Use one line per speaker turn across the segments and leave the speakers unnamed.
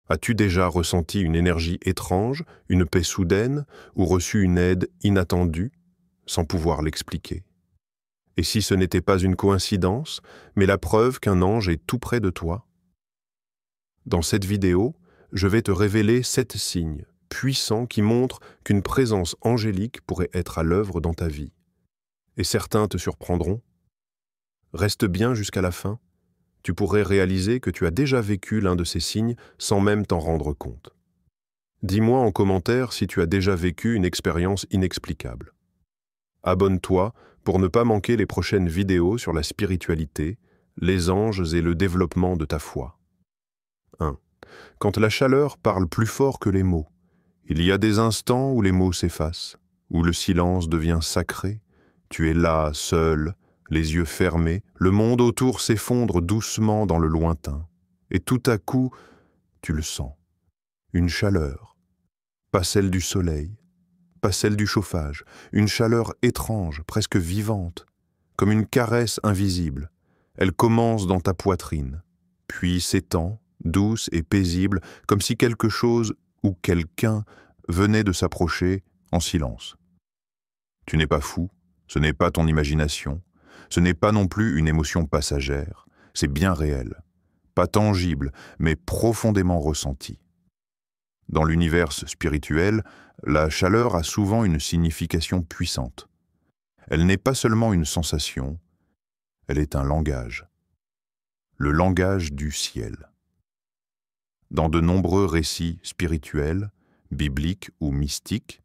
As-tu déjà ressenti une énergie étrange, une paix soudaine, ou reçu une aide inattendue, sans pouvoir l'expliquer? Et si ce n'était pas une coïncidence, mais la preuve qu'un ange est tout près de toi? Dans cette vidéo, je vais te révéler 7 signes puissants qui montrent qu'une présence angélique pourrait être à l'œuvre dans ta vie. Et certains te surprendront. Reste bien jusqu'à la fin. Tu pourrais réaliser que tu as déjà vécu l'un de ces signes sans même t'en rendre compte. Dis-moi en commentaire si tu as déjà vécu une expérience inexplicable. Abonne-toi pour ne pas manquer les prochaines vidéos sur la spiritualité, les anges et le développement de ta foi. 1. Quand la chaleur parle plus fort que les mots, il y a des instants où les mots s'effacent, où le silence devient sacré, tu es là, seul, les yeux fermés, le monde autour s'effondre doucement dans le lointain, et tout à coup, tu le sens. Une chaleur, pas celle du soleil, pas celle du chauffage, une chaleur étrange, presque vivante, comme une caresse invisible. Elle commence dans ta poitrine, puis s'étend, douce et paisible, comme si quelque chose ou quelqu'un venait de s'approcher en silence. Tu n'es pas fou, ce n'est pas ton imagination, ce n'est pas non plus une émotion passagère, c'est bien réel, pas tangible, mais profondément ressenti. Dans l'univers spirituel, la chaleur a souvent une signification puissante. Elle n'est pas seulement une sensation, elle est un langage. Le langage du ciel. Dans de nombreux récits spirituels, bibliques ou mystiques,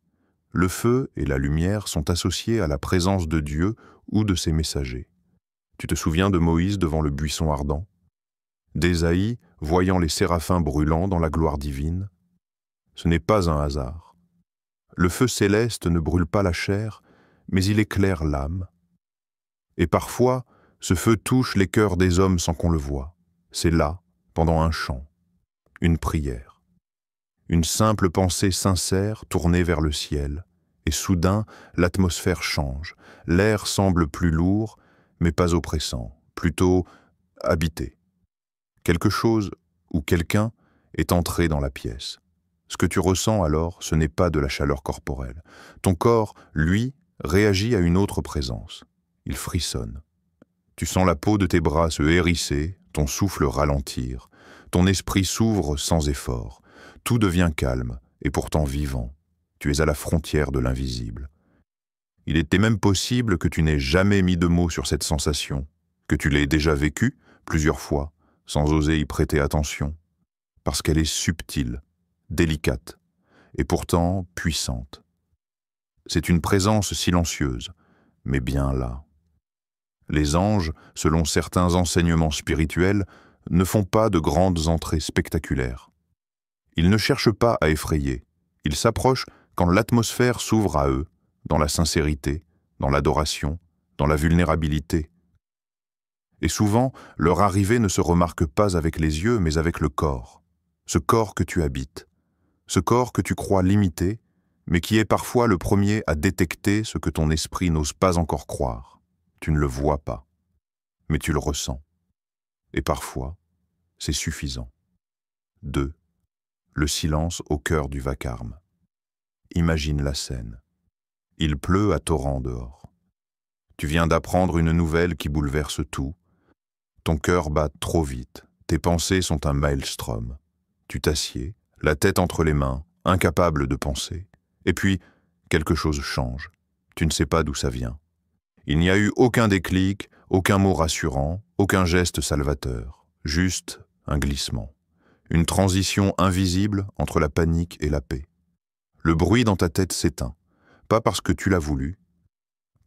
le feu et la lumière sont associés à la présence de Dieu ou de ses messagers. Tu te souviens de Moïse devant le buisson ardent? D'Ésaïe voyant les séraphins brûlant dans la gloire divine? Ce n'est pas un hasard. Le feu céleste ne brûle pas la chair, mais il éclaire l'âme. Et parfois, ce feu touche les cœurs des hommes sans qu'on le voie. C'est là, pendant un chant, une prière. Une simple pensée sincère tournée vers le ciel, et soudain, l'atmosphère change. L'air semble plus lourd, mais pas oppressant, plutôt habité. Quelque chose ou quelqu'un est entré dans la pièce. Ce que tu ressens alors, ce n'est pas de la chaleur corporelle. Ton corps, lui, réagit à une autre présence. Il frissonne. Tu sens la peau de tes bras se hérisser, ton souffle ralentir. Ton esprit s'ouvre sans effort. Tout devient calme et pourtant vivant. Tu es à la frontière de l'invisible. Il était même possible que tu n'aies jamais mis de mots sur cette sensation, que tu l'aies déjà vécue plusieurs fois, sans oser y prêter attention, parce qu'elle est subtile, délicate, et pourtant puissante. C'est une présence silencieuse, mais bien là. Les anges, selon certains enseignements spirituels, ne font pas de grandes entrées spectaculaires. Ils ne cherchent pas à effrayer, ils s'approchent quand l'atmosphère s'ouvre à eux, dans la sincérité, dans l'adoration, dans la vulnérabilité. Et souvent, leur arrivée ne se remarque pas avec les yeux, mais avec le corps. Ce corps que tu habites, ce corps que tu crois limité, mais qui est parfois le premier à détecter ce que ton esprit n'ose pas encore croire. Tu ne le vois pas, mais tu le ressens. Et parfois, c'est suffisant. 2. Le silence au cœur du vacarme. Imagine la scène. Il pleut à torrents dehors. Tu viens d'apprendre une nouvelle qui bouleverse tout. Ton cœur bat trop vite, tes pensées sont un maelstrom. Tu t'assieds, la tête entre les mains, incapable de penser. Et puis, quelque chose change. Tu ne sais pas d'où ça vient. Il n'y a eu aucun déclic, aucun mot rassurant, aucun geste salvateur. Juste un glissement. Une transition invisible entre la panique et la paix. Le bruit dans ta tête s'éteint. Pas parce que tu l'as voulu,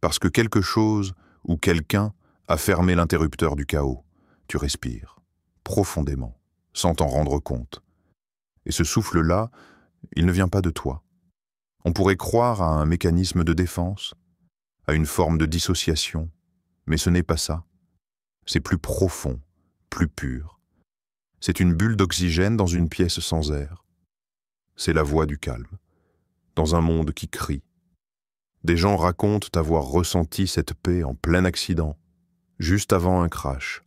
parce que quelque chose ou quelqu'un a fermé l'interrupteur du chaos. Tu respires, profondément, sans t'en rendre compte. Et ce souffle-là, il ne vient pas de toi. On pourrait croire à un mécanisme de défense, à une forme de dissociation, mais ce n'est pas ça. C'est plus profond, plus pur. C'est une bulle d'oxygène dans une pièce sans air. C'est la voix du calme, dans un monde qui crie. Des gens racontent avoir ressenti cette paix en plein accident, juste avant un crash,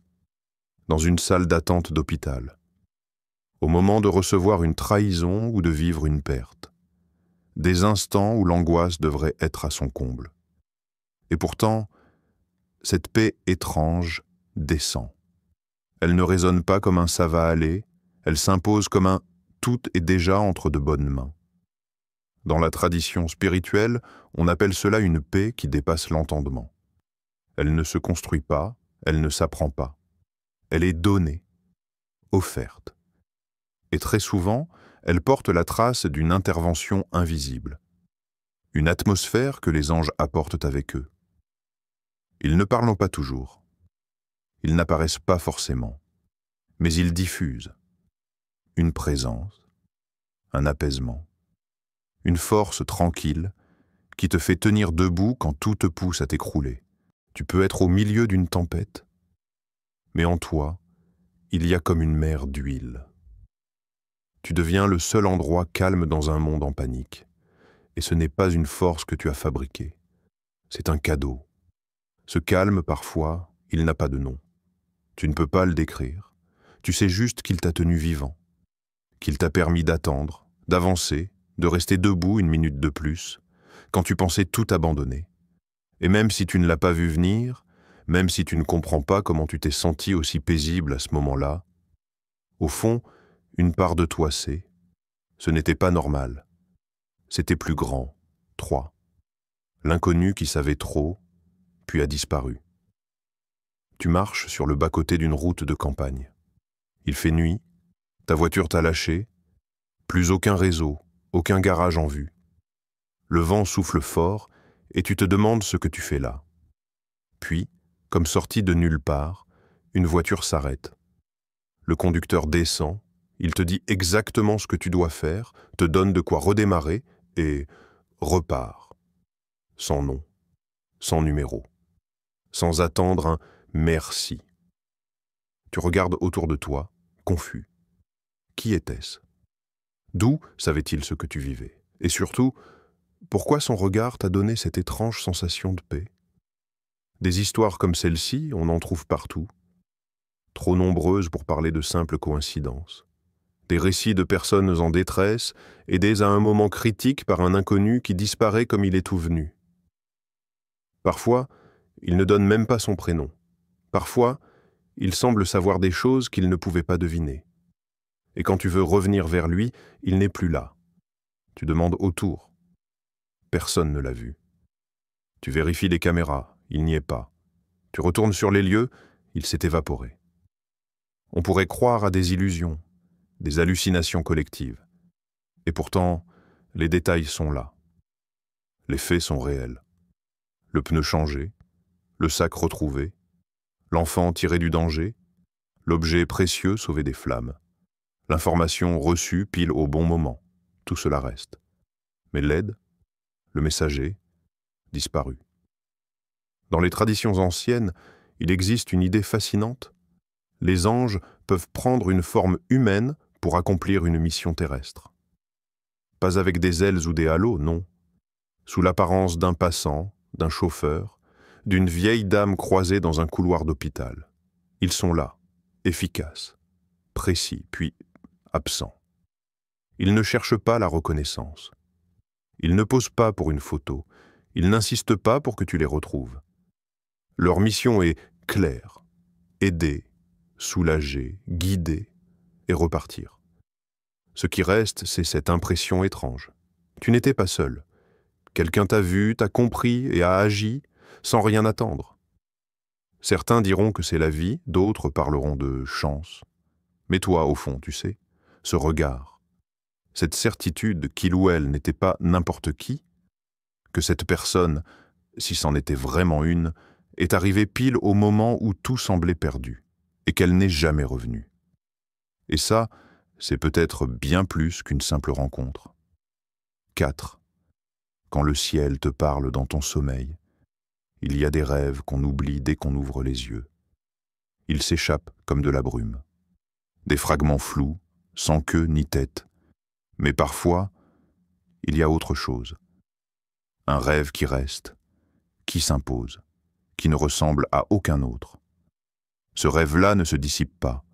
dans une salle d'attente d'hôpital. au moment de recevoir une trahison ou de vivre une perte. Des instants où l'angoisse devrait être à son comble. Et pourtant, cette paix étrange descend. Elle ne résonne pas comme un ça va aller, elle s'impose comme un tout est déjà entre de bonnes mains. Dans la tradition spirituelle, on appelle cela une paix qui dépasse l'entendement. Elle ne se construit pas, elle ne s'apprend pas. Elle est donnée, offerte. Et très souvent, elle porte la trace d'une intervention invisible. Une atmosphère que les anges apportent avec eux. Ils ne parlent pas toujours. Ils n'apparaissent pas forcément. Mais ils diffusent. Une présence, un apaisement. Une force tranquille qui te fait tenir debout quand tout te pousse à t'écrouler. Tu peux être au milieu d'une tempête, mais en toi, il y a comme une mer d'huile. Tu deviens le seul endroit calme dans un monde en panique. Et ce n'est pas une force que tu as fabriquée. C'est un cadeau. Ce calme, parfois, il n'a pas de nom. Tu ne peux pas le décrire. Tu sais juste qu'il t'a tenu vivant, qu'il t'a permis d'attendre, d'avancer, de rester debout une minute de plus, quand tu pensais tout abandonner. Et même si tu ne l'as pas vu venir, même si tu ne comprends pas comment tu t'es senti aussi paisible à ce moment-là, au fond, une part de toi sait, ce n'était pas normal. C'était plus grand, trois. L'inconnu qui savait trop, puis a disparu. Tu marches sur le bas-côté d'une route de campagne. Il fait nuit, ta voiture t'a lâché, plus aucun réseau, aucun garage en vue. Le vent souffle fort et tu te demandes ce que tu fais là. Puis, comme sorti de nulle part, une voiture s'arrête. Le conducteur descend, il te dit exactement ce que tu dois faire, te donne de quoi redémarrer et repart. Sans nom, sans numéro, sans attendre un merci. Tu regardes autour de toi, confus. Qui était-ce? D'où savait-il ce que tu vivais? Et surtout, pourquoi son regard t'a donné cette étrange sensation de paix? Des histoires comme celle-ci, on en trouve partout. Trop nombreuses pour parler de simples coïncidences. Des récits de personnes en détresse, aidées à un moment critique par un inconnu qui disparaît comme il est tout venu. Parfois, il ne donne même pas son prénom. Parfois, il semble savoir des choses qu'il ne pouvait pas deviner. Et quand tu veux revenir vers lui, il n'est plus là. Tu demandes autour. Personne ne l'a vu. Tu vérifies les caméras, il n'y est pas. Tu retournes sur les lieux, il s'est évaporé. On pourrait croire à des illusions, des hallucinations collectives. Et pourtant, les détails sont là. Les faits sont réels. Le pneu changé, le sac retrouvé, l'enfant tiré du danger, l'objet précieux sauvé des flammes, l'information reçue pile au bon moment. Tout cela reste. Mais l'aide, le messager, disparu. Dans les traditions anciennes, il existe une idée fascinante. Les anges peuvent prendre une forme humaine pour accomplir une mission terrestre. Pas avec des ailes ou des halos, non. Sous l'apparence d'un passant, d'un chauffeur, d'une vieille dame croisée dans un couloir d'hôpital. Ils sont là, efficaces, précis, puis absents. Ils ne cherchent pas la reconnaissance. Ils ne posent pas pour une photo. Ils n'insistent pas pour que tu les retrouves. Leur mission est claire, aider, soulager, guider et repartir. Ce qui reste, c'est cette impression étrange. Tu n'étais pas seul. Quelqu'un t'a vu, t'a compris et a agi sans rien attendre. Certains diront que c'est la vie, d'autres parleront de chance. Mais toi, au fond, tu sais, ce regard, cette certitude qu'il ou elle n'était pas n'importe qui, que cette personne, si c'en était vraiment une, est arrivée pile au moment où tout semblait perdu, et qu'elle n'est jamais revenue. Et ça, c'est peut-être bien plus qu'une simple rencontre. 4. Quand le ciel te parle dans ton sommeil, il y a des rêves qu'on oublie dès qu'on ouvre les yeux. Ils s'échappent comme de la brume. Des fragments flous, sans queue ni tête. Mais parfois, il y a autre chose. Un rêve qui reste, qui s'impose, qui ne ressemble à aucun autre. Ce rêve-là ne se dissipe pas.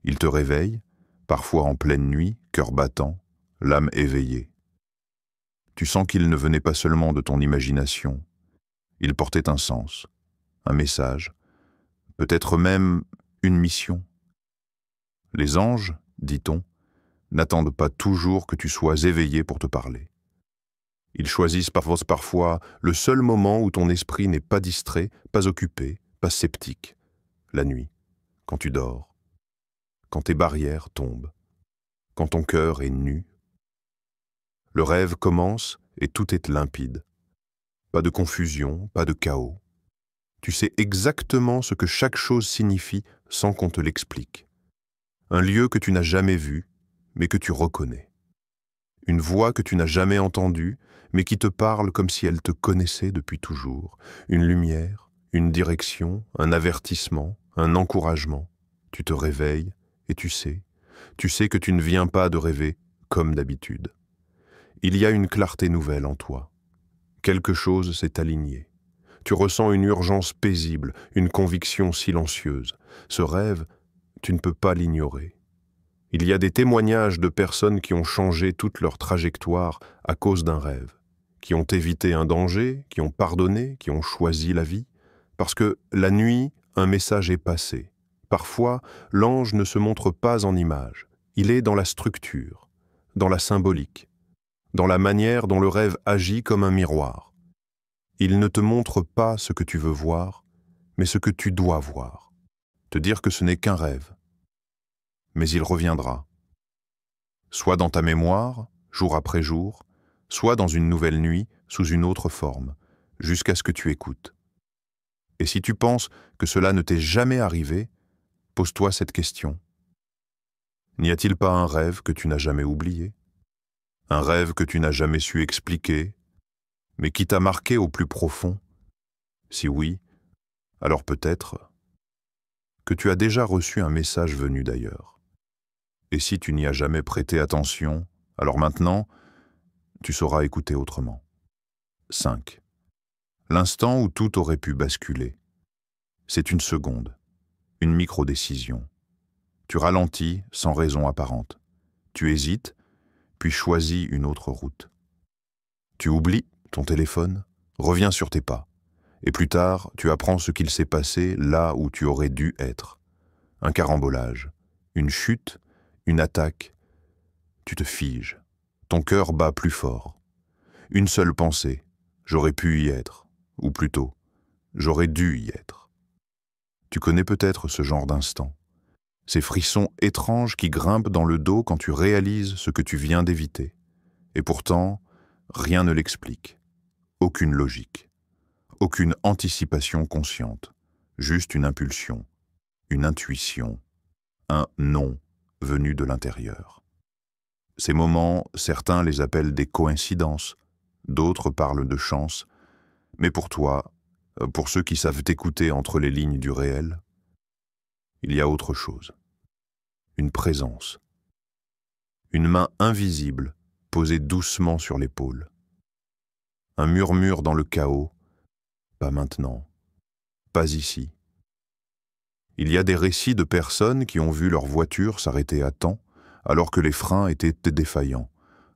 Il te réveille,
parfois en pleine nuit, cœur battant, l'âme éveillée. Tu sens qu'il ne venait pas seulement de ton imagination, il portait un sens, un message, peut-être même une mission. Les anges, dit-on, n'attendent pas toujours que tu sois éveillé pour te parler. Ils choisissent parfois le seul moment où ton esprit n'est pas distrait, pas occupé, pas sceptique, la nuit, quand tu dors, quand tes barrières tombent, quand ton cœur est nu. Le rêve commence et tout est limpide. Pas de confusion, pas de chaos. Tu sais exactement ce que chaque chose signifie sans qu'on te l'explique. Un lieu que tu n'as jamais vu, mais que tu reconnais. Une voix que tu n'as jamais entendue, mais qui te parle comme si elle te connaissait depuis toujours. Une lumière, une direction, un avertissement, un encouragement. Tu te réveilles et tu sais que tu ne viens pas de rêver comme d'habitude. Il y a une clarté nouvelle en toi. Quelque chose s'est aligné. Tu ressens une urgence paisible, une conviction silencieuse. Ce rêve, tu ne peux pas l'ignorer. Il y a des témoignages de personnes qui ont changé toute leur trajectoire à cause d'un rêve, qui ont évité un danger, qui ont pardonné, qui ont choisi la vie, parce que la nuit, un message est passé. Parfois, l'ange ne se montre pas en image, il est dans la structure, dans la symbolique, dans la manière dont le rêve agit comme un miroir. Il ne te montre pas ce que tu veux voir, mais ce que tu dois voir. Te dire que ce n'est qu'un rêve. Mais il reviendra. Soit dans ta mémoire, jour après jour, soit dans une nouvelle nuit, sous une autre forme, jusqu'à ce que tu écoutes. Et si tu penses que cela ne t'est jamais arrivé, pose-toi cette question. N'y a-t-il pas un rêve que tu n'as jamais oublié? Un rêve que tu n'as jamais su expliquer, mais qui t'a marqué au plus profond? Si oui, alors peut-être que tu as déjà reçu un message venu d'ailleurs. Et si tu n'y as jamais prêté attention, alors maintenant, tu sauras écouter autrement. 5. L'instant où tout aurait pu basculer. C'est une seconde, une micro-décision. Tu ralentis sans raison apparente. Tu hésites, puis choisis une autre route. Tu oublies ton téléphone, reviens sur tes pas. Et plus tard, tu apprends ce qu'il s'est passé là où tu aurais dû être. Un carambolage, une chute, une attaque. Tu te figes. Ton cœur bat plus fort. Une seule pensée, j'aurais pu y être, ou plutôt, j'aurais dû y être. Tu connais peut-être ce genre d'instant. Ces frissons étranges qui grimpent dans le dos quand tu réalises ce que tu viens d'éviter. Et pourtant, rien ne l'explique. Aucune logique. Aucune anticipation consciente. Juste une impulsion. Une intuition. Un non venu de l'intérieur. Ces moments, certains les appellent des coïncidences, d'autres parlent de chance, mais pour toi, pour ceux qui savent t'écouter entre les lignes du réel, il y a autre chose. Une présence. Une main invisible posée doucement sur l'épaule. Un murmure dans le chaos, pas maintenant, pas ici. Il y a des récits de personnes qui ont vu leur voiture s'arrêter à temps, alors que les freins étaient défaillants.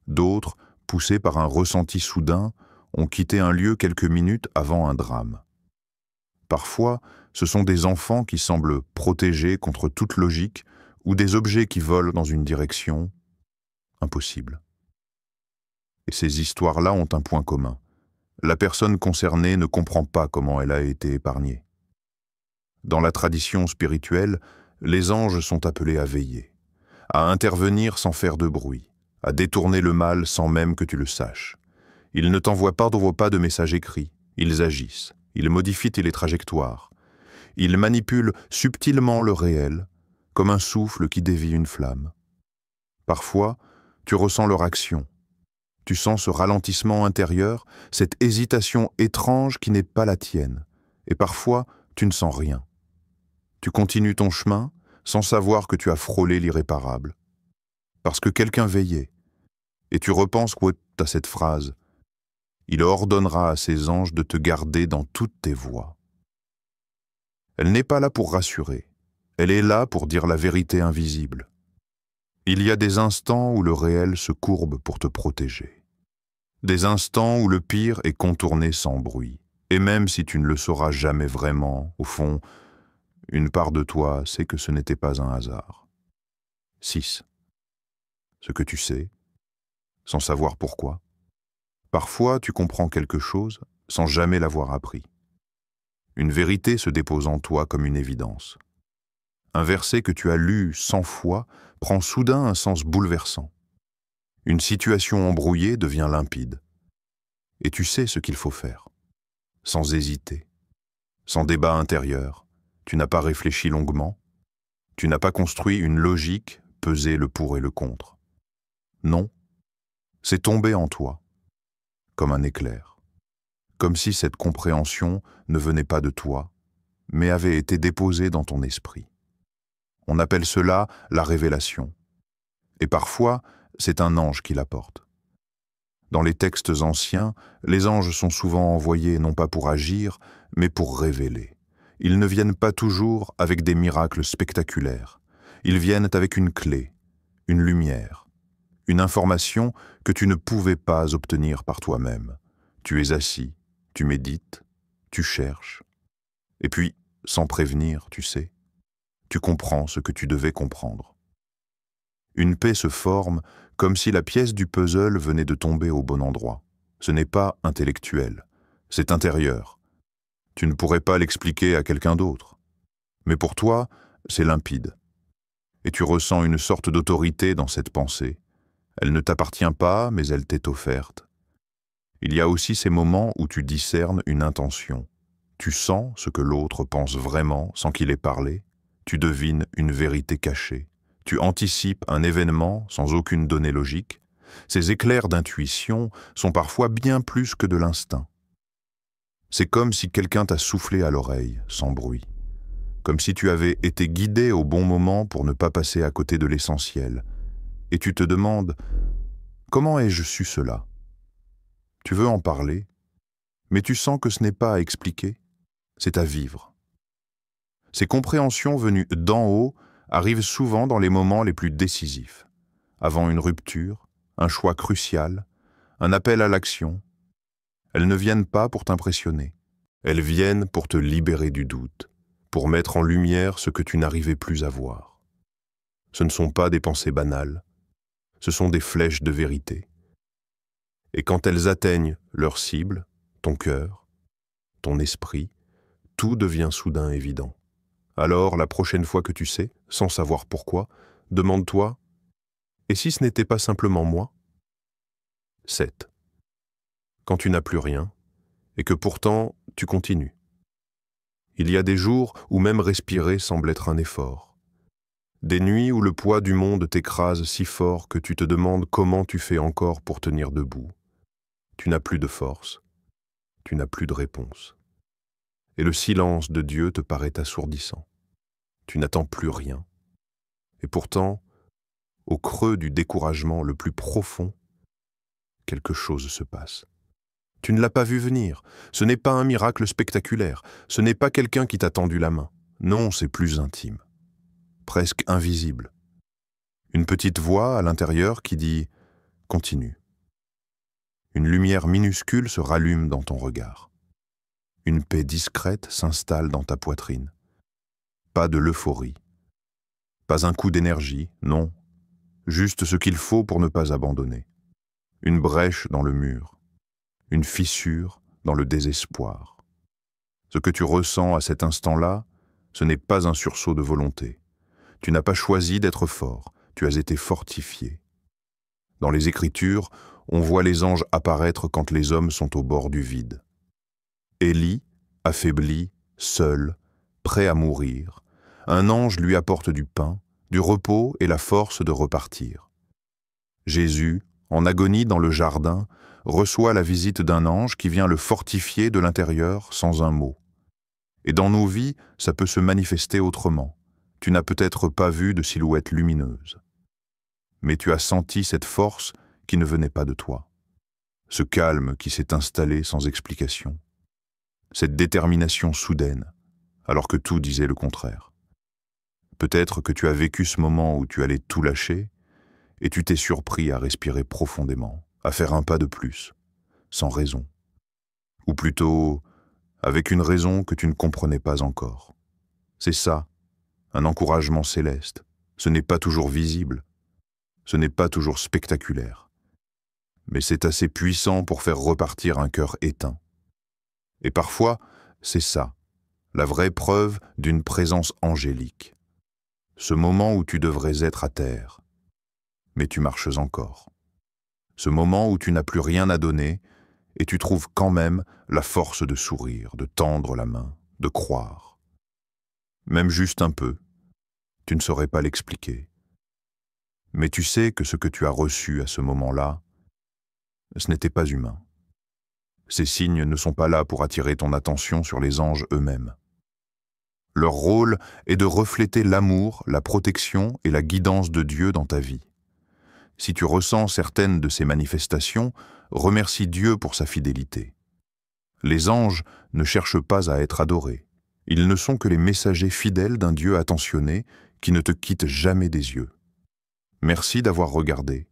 D'autres, poussés par un ressenti soudain, ont quitté un lieu quelques minutes avant un drame. Parfois, ce sont des enfants qui semblent protégés contre toute logique ou des objets qui volent dans une direction impossible. Et ces histoires-là ont un point commun. La personne concernée ne comprend pas comment elle a été épargnée. Dans la tradition spirituelle, les anges sont appelés à veiller, à intervenir sans faire de bruit, à détourner le mal sans même que tu le saches. Ils ne t'envoient pas de messages écrits, ils agissent, ils modifient les trajectoires. Ils manipulent subtilement le réel, comme un souffle qui dévie une flamme. Parfois, tu ressens leur action. Tu sens ce ralentissement intérieur, cette hésitation étrange qui n'est pas la tienne. Et parfois, tu ne sens rien. Tu continues ton chemin sans savoir que tu as frôlé l'irréparable. Parce que quelqu'un veillait. Et tu repenses à cette phrase. Il ordonnera à ses anges de te garder dans toutes tes voies. Elle n'est pas là pour rassurer. Elle est là pour dire la vérité invisible. Il y a des instants où le réel se courbe pour te protéger. Des instants où le pire est contourné sans bruit. Et même si tu ne le sauras jamais vraiment, au fond, une part de toi sait que ce n'était pas un hasard. 6. Ce que tu sais, sans savoir pourquoi. Parfois, tu comprends quelque chose sans jamais l'avoir appris. Une vérité se dépose en toi comme une évidence. Un verset que tu as lu 100 fois prend soudain un sens bouleversant. Une situation embrouillée devient limpide. Et tu sais ce qu'il faut faire. Sans hésiter. Sans débat intérieur. Tu n'as pas réfléchi longuement. Tu n'as pas construit une logique, pesé le pour et le contre. Non, c'est tombé en toi, comme un éclair. Comme si cette compréhension ne venait pas de toi, mais avait été déposée dans ton esprit. On appelle cela la révélation. Et parfois, c'est un ange qui l'apporte. Dans les textes anciens, les anges sont souvent envoyés non pas pour agir, mais pour révéler. Ils ne viennent pas toujours avec des miracles spectaculaires. Ils viennent avec une clé, une lumière, une information que tu ne pouvais pas obtenir par toi-même. Tu es assis, tu médites, tu cherches. Et puis, sans prévenir, tu sais, tu comprends ce que tu devais comprendre. Une paix se forme comme si la pièce du puzzle venait de tomber au bon endroit. Ce n'est pas intellectuel, c'est intérieur. Tu ne pourrais pas l'expliquer à quelqu'un d'autre. Mais pour toi, c'est limpide. Et tu ressens une sorte d'autorité dans cette pensée. Elle ne t'appartient pas, mais elle t'est offerte. Il y a aussi ces moments où tu discernes une intention. Tu sens ce que l'autre pense vraiment sans qu'il ait parlé. Tu devines une vérité cachée. Tu anticipes un événement sans aucune donnée logique. Ces éclairs d'intuition sont parfois bien plus que de l'instinct. C'est comme si quelqu'un t'a soufflé à l'oreille, sans bruit. Comme si tu avais été guidé au bon moment pour ne pas passer à côté de l'essentiel. Et tu te demandes « Comment ai-je su cela ?» Tu veux en parler, mais tu sens que ce n'est pas à expliquer, c'est à vivre. Ces compréhensions venues d'en haut arrivent souvent dans les moments les plus décisifs, avant une rupture, un choix crucial, un appel à l'action. Elles ne viennent pas pour t'impressionner, elles viennent pour te libérer du doute, pour mettre en lumière ce que tu n'arrivais plus à voir. Ce ne sont pas des pensées banales, ce sont des flèches de vérité. Et quand elles atteignent leur cible, ton cœur, ton esprit, tout devient soudain évident. Alors, la prochaine fois que tu sais, sans savoir pourquoi, demande-toi « Et si ce n'était pas simplement moi ?» 7. Quand tu n'as plus rien, et que pourtant tu continues. Il y a des jours où même respirer semble être un effort. Des nuits où le poids du monde t'écrase si fort que tu te demandes comment tu fais encore pour tenir debout. Tu n'as plus de force, tu n'as plus de réponse. Et le silence de Dieu te paraît assourdissant. Tu n'attends plus rien. Et pourtant, au creux du découragement le plus profond, quelque chose se passe. Tu ne l'as pas vu venir. Ce n'est pas un miracle spectaculaire. Ce n'est pas quelqu'un qui t'a tendu la main. Non, c'est plus intime. Presque invisible. Une petite voix à l'intérieur qui dit « Continue ». Une lumière minuscule se rallume dans ton regard. Une paix discrète s'installe dans ta poitrine. Pas de l'euphorie. Pas un coup d'énergie, non. Juste ce qu'il faut pour ne pas abandonner. Une brèche dans le mur. Une fissure dans le désespoir. Ce que tu ressens à cet instant-là, ce n'est pas un sursaut de volonté. Tu n'as pas choisi d'être fort, tu as été fortifié. Dans les Écritures, on voit les anges apparaître quand les hommes sont au bord du vide. Élie, affaibli, seul, prêt à mourir, un ange lui apporte du pain, du repos et la force de repartir. Jésus, en agonie dans le jardin, reçoit la visite d'un ange qui vient le fortifier de l'intérieur sans un mot. Et dans nos vies, ça peut se manifester autrement. Tu n'as peut-être pas vu de silhouette lumineuse. Mais tu as senti cette force qui ne venait pas de toi. Ce calme qui s'est installé sans explication. Cette détermination soudaine, alors que tout disait le contraire. Peut-être que tu as vécu ce moment où tu allais tout lâcher, et tu t'es surpris à respirer profondément, à faire un pas de plus, sans raison. Ou plutôt, avec une raison que tu ne comprenais pas encore. C'est ça, un encouragement céleste. Ce n'est pas toujours visible, ce n'est pas toujours spectaculaire, mais c'est assez puissant pour faire repartir un cœur éteint. Et parfois, c'est ça, la vraie preuve d'une présence angélique. Ce moment où tu devrais être à terre, mais tu marches encore. Ce moment où tu n'as plus rien à donner, et tu trouves quand même la force de sourire, de tendre la main, de croire. Même juste un peu, tu ne saurais pas l'expliquer. Mais tu sais que ce que tu as reçu à ce moment-là, ce n'était pas humain. Ces signes ne sont pas là pour attirer ton attention sur les anges eux-mêmes. Leur rôle est de refléter l'amour, la protection et la guidance de Dieu dans ta vie. Si tu ressens certaines de ces manifestations, remercie Dieu pour sa fidélité. Les anges ne cherchent pas à être adorés. Ils ne sont que les messagers fidèles d'un Dieu attentionné qui ne te quitte jamais des yeux. Merci d'avoir regardé.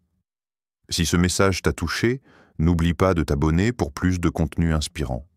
Si ce message t'a touché, n'oublie pas de t'abonner pour plus de contenu inspirant.